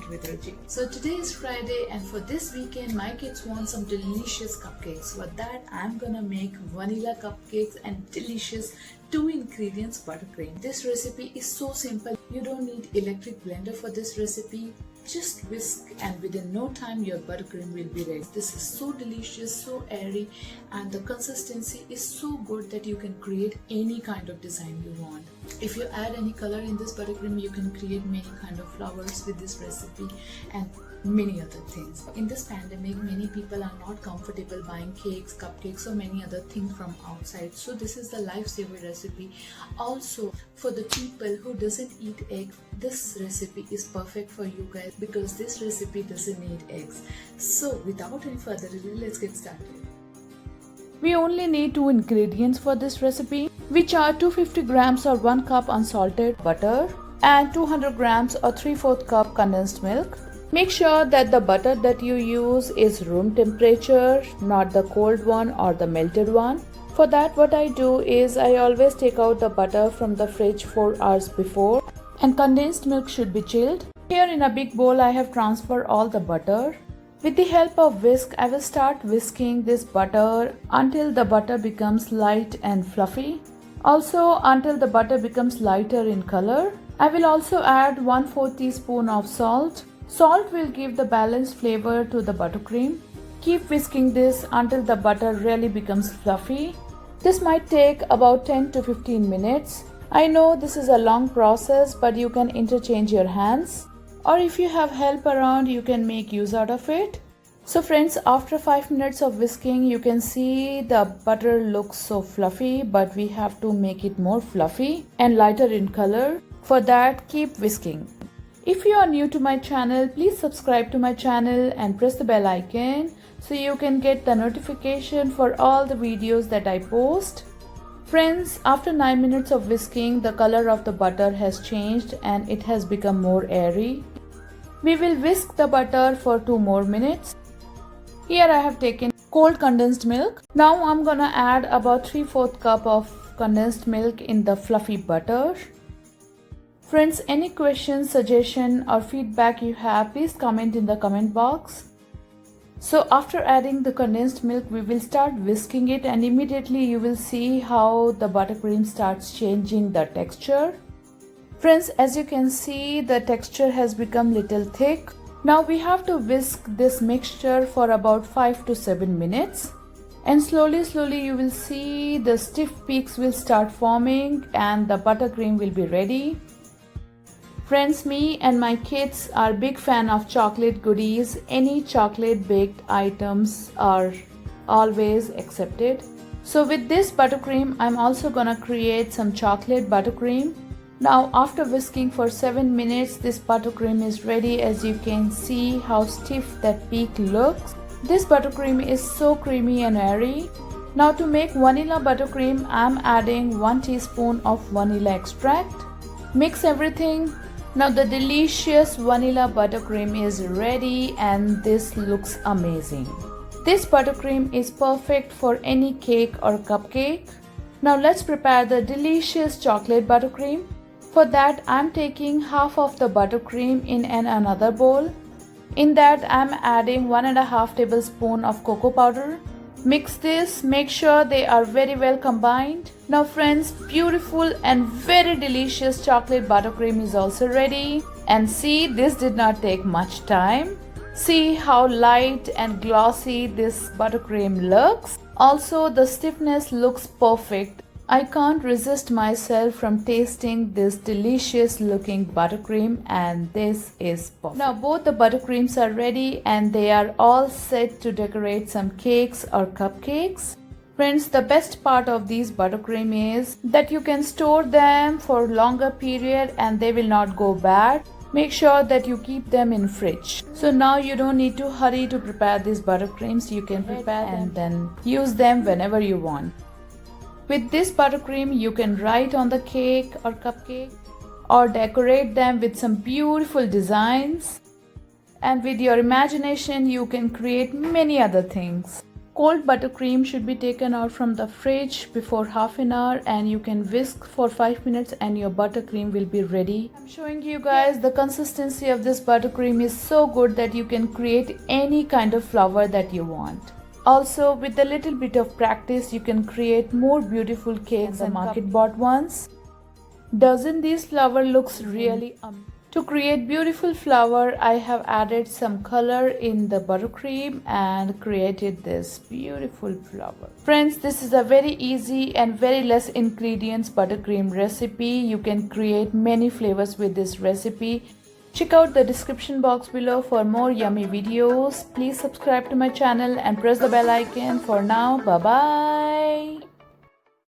it with Ruchi. So today is Friday, and for this weekend my kids want some delicious cupcakes. For that I'm gonna make vanilla cupcakes and delicious 2 ingredients buttercream. This recipe is so simple. You don't need electric blender for this recipe. Just whisk and within no time your buttercream will be ready. This is so delicious, so airy, and the consistency is so good that you can create any kind of design you want. If you add any color in this buttercream, you can create many kind of flowers with this recipe and many other things. In this pandemic, many people are not comfortable buying cakes, cupcakes or many other things from outside. So this is the lifesaver recipe. Also, for the people who doesn't eat egg, this recipe is perfect for you guys because this recipe doesn't need eggs. So without any further ado, let's get started. We only need 2 ingredients for this recipe, which are 250 grams or 1 cup unsalted butter and 200 grams or 3/4 cup condensed milk. Make sure that the butter that you use is room temperature, not the cold one or the melted one. For that, what I do is I always take out the butter from the fridge 4 hours before, and condensed milk should be chilled. Here in a big bowl I have transferred all the butter. With the help of whisk, I will start whisking this butter until the butter becomes light and fluffy. Also until the butter becomes lighter in color. I will also add 1/4 teaspoon of salt. Salt will give the balanced flavor to the buttercream. Keep whisking this until the butter really becomes fluffy. This might take about 10 to 15 minutes. I know this is a long process, but you can interchange your hands, or if you have help around, you can make use out of it. So friends, after 5 minutes of whisking, you can see the butter looks so fluffy, but we have to make it more fluffy and lighter in color. For that, keep whisking. If you are new to my channel, please subscribe to my channel and press the bell icon so you can get the notification for all the videos that I post. Friends, after 9 minutes of whisking, the color of the butter has changed and it has become more airy. We will whisk the butter for 2 more minutes. Here I have taken cold condensed milk. Now I'm gonna add about 3/4 cup of condensed milk in the fluffy butter. Friends, any questions, suggestion or feedback you have, please comment in the comment box. So after adding the condensed milk, we will start whisking it, and immediately you will see how the buttercream starts changing the texture. Friends, as you can see, the texture has become little thick. Now we have to whisk this mixture for about 5 to 7 minutes. And slowly you will see the stiff peaks will start forming and the buttercream will be ready. Friends, me and my kids are big fan of chocolate goodies. Any chocolate baked items are always accepted. So with this buttercream, I'm also gonna create some chocolate buttercream. Now after whisking for 7 minutes, this buttercream is ready. As you can see how stiff that peak looks. This buttercream is so creamy and airy. Now to make vanilla buttercream, I'm adding 1 teaspoon of vanilla extract. Mix everything. Now the delicious vanilla buttercream is ready and this looks amazing. This buttercream is perfect for any cake or cupcake. Now let's prepare the delicious chocolate buttercream. For that, I'm taking half of the buttercream in another bowl. In that, I'm adding 1.5 tablespoon of cocoa powder. Mix this, make sure they are very well combined. Now friends, beautiful and very delicious chocolate buttercream is also ready. And see, this did not take much time. See how light and glossy this buttercream looks. Also, the stiffness looks perfect. I can't resist myself from tasting this delicious looking buttercream, and this is perfect. Now both the buttercreams are ready and they are all set to decorate some cakes or cupcakes. Friends, the best part of these buttercream is that you can store them for longer period and they will not go bad. Make sure that you keep them in fridge. So now you don't need to hurry to prepare these buttercreams. You can prepare and then use them whenever you want. With this buttercream, you can write on the cake or cupcake or decorate them with some beautiful designs. And with your imagination, you can create many other things. Cold buttercream should be taken out from the fridge before half an hour, and you can whisk for 5 minutes and your buttercream will be ready. I'm showing you guys the consistency of this buttercream is so good that you can create any kind of flower that you want. Also, with a little bit of practice, you can create more beautiful cakes and market bought ones. Doesn't this flower looks really amazing? To create beautiful flower, I have added some color in the buttercream and created this beautiful flower. Friends, this is a very easy and very less ingredients buttercream recipe. You can create many flavors with this recipe. Check out the description box below for more yummy videos. Please subscribe to my channel and press the bell icon. For now, bye bye.